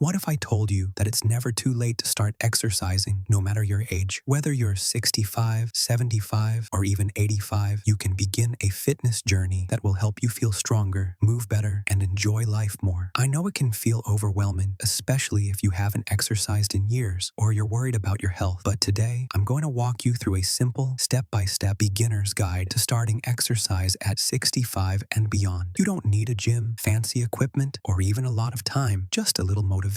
What if I told you that it's never too late to start exercising, no matter your age? Whether you're 65, 75, or even 85, you can begin a fitness journey that will help you feel stronger, move better, and enjoy life more. I know it can feel overwhelming, especially if you haven't exercised in years or you're worried about your health. But today, I'm going to walk you through a simple, step-by-step beginner's guide to starting exercise at 65 and beyond. You don't need a gym, fancy equipment, or even a lot of time, just a little motivation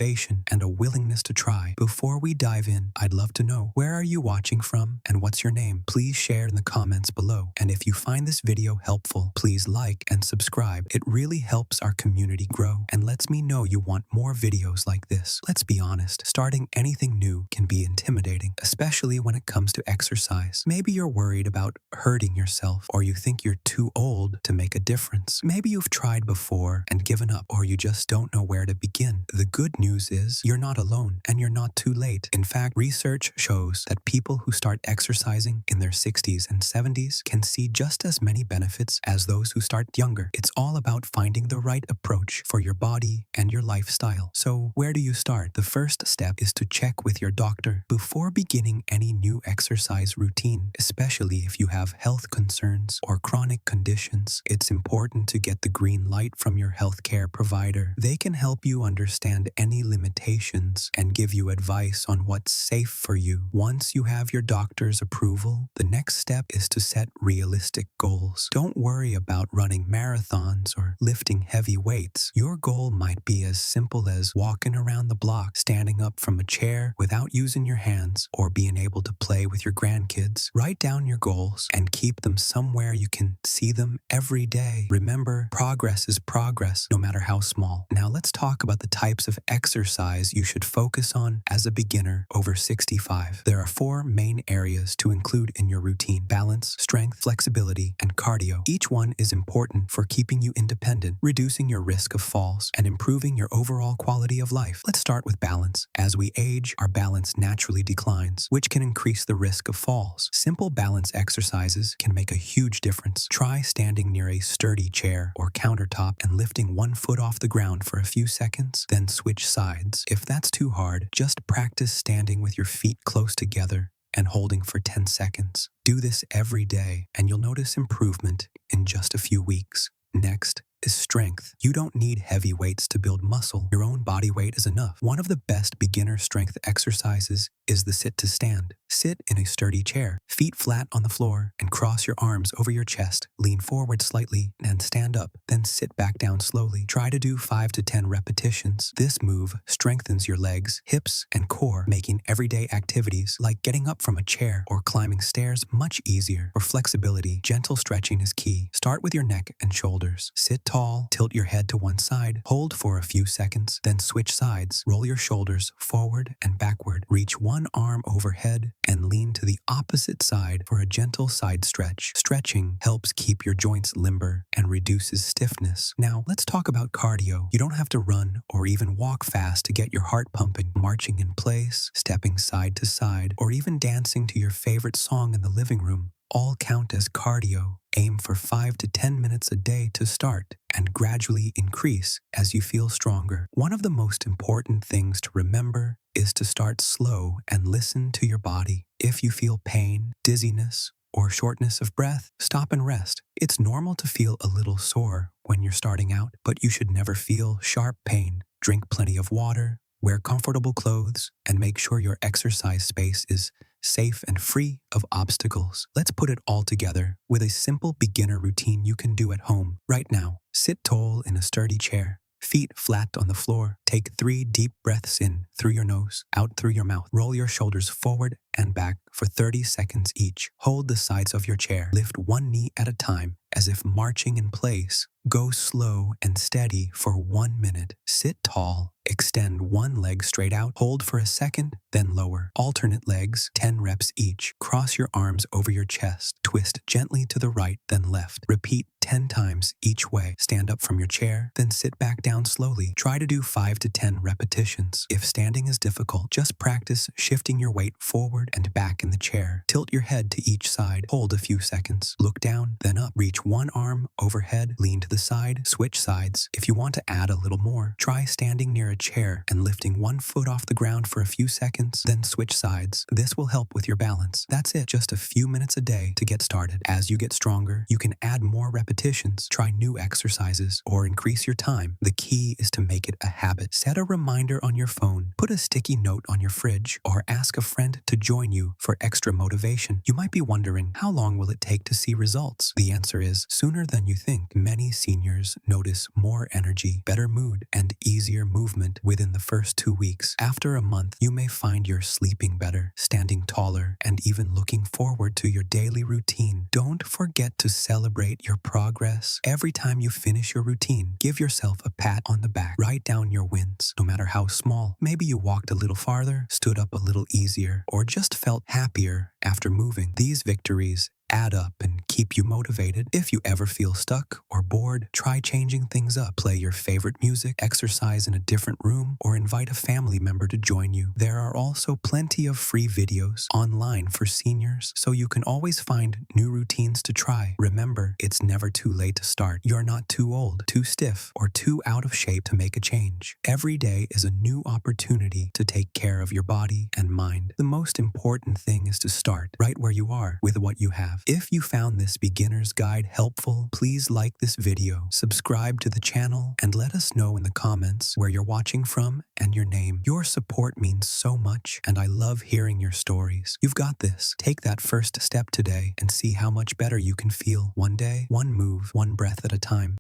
and a willingness to try. Before we dive in, I'd love to know, where are you watching from and what's your name? Please share in the comments below. And if you find this video helpful, please like and subscribe. It really helps our community grow and lets me know you want more videos like this. Let's be honest, starting anything new can be intimidating, especially when it comes to exercise. Maybe you're worried about hurting yourself, or you think you're too old to make a difference. Maybe you've tried before and given up, or you just don't know where to begin. The good news is you're not alone and you're not too late. In fact, research shows that people who start exercising in their 60s and 70s can see just as many benefits as those who start younger. It's all about finding the right approach for your body and your lifestyle. So where do you start? The first step is to check with your doctor before beginning any new exercise routine, especially if you have health concerns or chronic conditions. It's important to get the green light from your healthcare provider. They can help you understand any limitations and give you advice on what's safe for you. Once you have your doctor's approval, the next step is to set realistic goals. Don't worry about running marathons or lifting heavy weights. Your goal might be as simple as walking around the block, standing up from a chair without using your hands, or being able to play with your grandkids. Write down your goals and keep them somewhere you can see them every day. Remember, progress is progress, no matter how small. Now let's talk about the types of exercise you should focus on as a beginner over 65. There are 4 main areas to include in your routine: balance, strength, flexibility, and cardio. Each one is important for keeping you independent, reducing your risk of falls, and improving your overall quality of life. Let's start with balance. As we age, our balance naturally declines, which can increase the risk of falls. Simple balance exercises can make a huge difference. Try standing near a sturdy chair or countertop and lifting one foot off the ground for a few seconds, then switch sides. If that's too hard, just practice standing with your feet close together and holding for 10 seconds. Do this every day, and you'll notice improvement in just a few weeks. Next is strength. You don't need heavy weights to build muscle. Your own body weight is enough. One of the best beginner strength exercises is the sit to stand. Sit in a sturdy chair, feet flat on the floor, and cross your arms over your chest. Lean forward slightly and stand up, then sit back down slowly. Try to do 5 to 10 repetitions. This move strengthens your legs, hips, and core, making everyday activities like getting up from a chair or climbing stairs much easier. For flexibility, gentle stretching is key. Start with your neck and shoulders. Sit tall, tilt your head to one side, hold for a few seconds, then switch sides. Roll your shoulders forward and backward. Reach one arm overhead and lean to the opposite side for a gentle side stretch. Stretching helps keep your joints limber and reduces stiffness. Now, let's talk about cardio. You don't have to run or even walk fast to get your heart pumping. Marching in place, stepping side to side, or even dancing to your favorite song in the living room all count as cardio. Aim for 5 to 10 minutes a day to start and gradually increase as you feel stronger. One of the most important things to remember is to start slow and listen to your body. If you feel pain, dizziness, or shortness of breath, stop and rest. It's normal to feel a little sore when you're starting out, but you should never feel sharp pain. Drink plenty of water, wear comfortable clothes, and make sure your exercise space is safe and free of obstacles. Let's put it all together with a simple beginner routine you can do at home right now. Sit tall in a sturdy chair, feet flat on the floor. Take 3 deep breaths in through your nose, out through your mouth. Roll your shoulders forward and back for 30 seconds each. Hold the sides of your chair. Lift one knee at a time as if marching in place. Go slow and steady for 1 minute. Sit tall. Extend one leg straight out. Hold for a second, then lower. Alternate legs, 10 reps each. Cross your arms over your chest. Twist gently to the right, then left. Repeat 10 times each way. Stand up from your chair, then sit back down slowly. Try to do 5 to 10 repetitions. If standing is difficult, just practice shifting your weight forward forward and back in the chair. Tilt your head to each side. Hold a few seconds. Look down, then up. Reach one arm overhead. Lean to the side. Switch sides. If you want to add a little more, try standing near a chair and lifting one foot off the ground for a few seconds, then switch sides. This will help with your balance. That's it. Just a few minutes a day to get started. As you get stronger, you can add more repetitions, try new exercises, or increase your time. The key is to make it a habit. Set a reminder on your phone, put a sticky note on your fridge, or ask a friend to join you for extra motivation. You might be wondering, how long will it take to see results? The answer is sooner than you think. Many seniors notice more energy, better mood, and easier movement within the first 2 weeks. After a month, you may find you're sleeping better, standing taller, and even looking forward to your daily routine. Don't forget to celebrate your progress. Every time you finish your routine, give yourself a pat on the back. Write down your wins, no matter how small. Maybe you walked a little farther, stood up a little easier, or just felt happier after moving. These victories add up and keep you motivated. If you ever feel stuck or bored, try changing things up. Play your favorite music, exercise in a different room, or invite a family member to join you. There are also plenty of free videos online for seniors, so you can always find new routines to try. Remember, it's never too late to start. You're not too old, too stiff, or too out of shape to make a change. Every day is a new opportunity to take care of your body and mind. The most important thing is to start right where you are with what you have. If you found this beginner's guide helpful, please like this video, subscribe to the channel, and let us know in the comments where you're watching from and your name. Your support means so much, and I love hearing your stories. You've got this. Take that first step today and see how much better you can feel. One day, one move, one breath at a time.